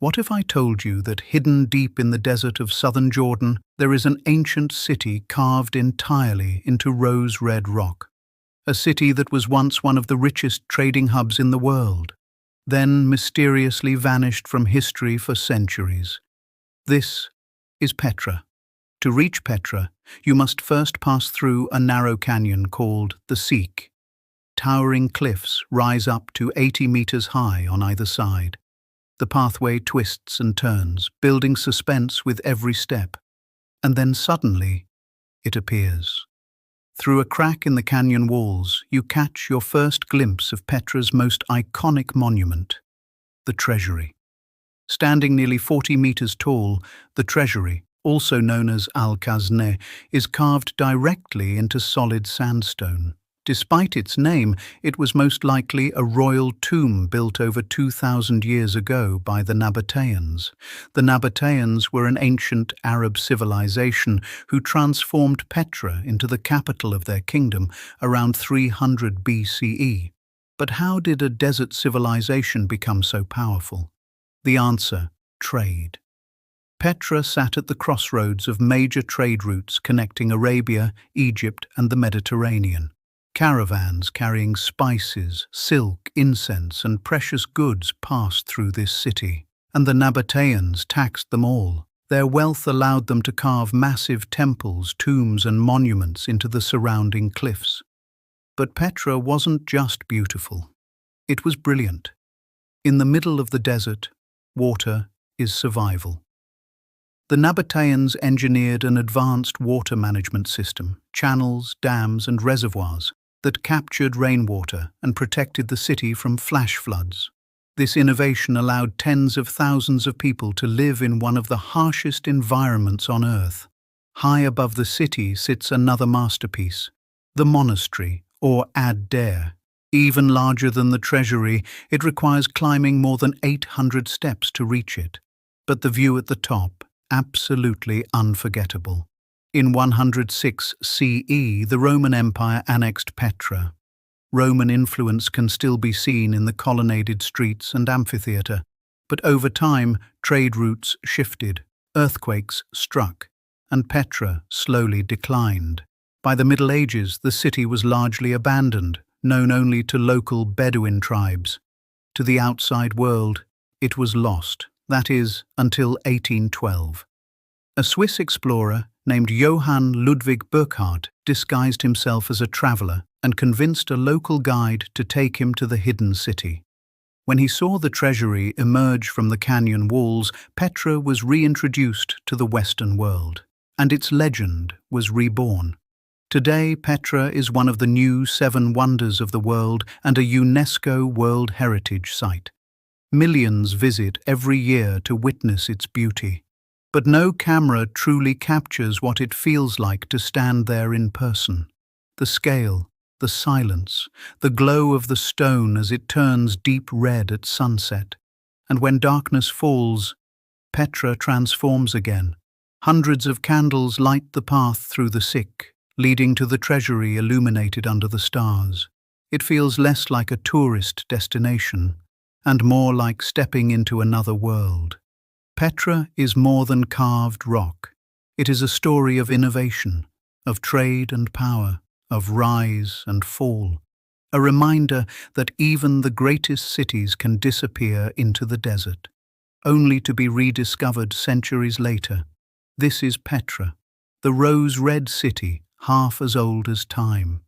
What if I told you that hidden deep in the desert of southern Jordan, there is an ancient city carved entirely into rose-red rock? A city that was once one of the richest trading hubs in the world, then mysteriously vanished from history for centuries. This is Petra. To reach Petra, you must first pass through a narrow canyon called the Seek. Towering cliffs rise up to 80 meters high on either side. The pathway twists and turns, building suspense with every step. And then suddenly, it appears. Through a crack in the canyon walls, you catch your first glimpse of Petra's most iconic monument, the Treasury. Standing nearly 40 meters tall, the Treasury, also known as Al-Khazneh, is carved directly into solid sandstone. Despite its name, it was most likely a royal tomb built over 2,000 years ago by the Nabataeans. The Nabataeans were an ancient Arab civilization who transformed Petra into the capital of their kingdom around 300 BCE. But how did a desert civilization become so powerful? The answer: trade. Petra sat at the crossroads of major trade routes connecting Arabia, Egypt, and the Mediterranean. Caravans carrying spices, silk, incense, and precious goods passed through this city, and the Nabataeans taxed them all. Their wealth allowed them to carve massive temples, tombs, and monuments into the surrounding cliffs. But Petra wasn't just beautiful. It was brilliant. In the middle of the desert, water is survival. The Nabataeans engineered an advanced water management system, channels, dams, and reservoirs that captured rainwater and protected the city from flash floods. This innovation allowed tens of thousands of people to live in one of the harshest environments on Earth. High above the city sits another masterpiece, the Monastery, or Ad-Deir. Even larger than the Treasury, it requires climbing more than 800 steps to reach it. But the view at the top, absolutely unforgettable. In 106 CE, the Roman Empire annexed Petra. Roman influence can still be seen in the colonnaded streets and amphitheatre, but over time, trade routes shifted, earthquakes struck, and Petra slowly declined. By the Middle Ages, the city was largely abandoned, known only to local Bedouin tribes. To the outside world, it was lost, that is, until 1812. A Swiss explorer named Johann Ludwig Burckhardt disguised himself as a traveller and convinced a local guide to take him to the hidden city. When he saw the Treasury emerge from the canyon walls, Petra was reintroduced to the Western world, and its legend was reborn. Today, Petra is one of the new 7 wonders of the world and a UNESCO World Heritage Site. Millions visit every year to witness its beauty. But no camera truly captures what it feels like to stand there in person. The scale, the silence, the glow of the stone as it turns deep red at sunset. And when darkness falls, Petra transforms again. Hundreds of candles light the path through the Seek, leading to the Treasury illuminated under the stars. It feels less like a tourist destination, and more like stepping into another world. Petra is more than carved rock. It is a story of innovation, of trade and power, of rise and fall. A reminder that even the greatest cities can disappear into the desert, only to be rediscovered centuries later. This is Petra, the rose-red city, half as old as time.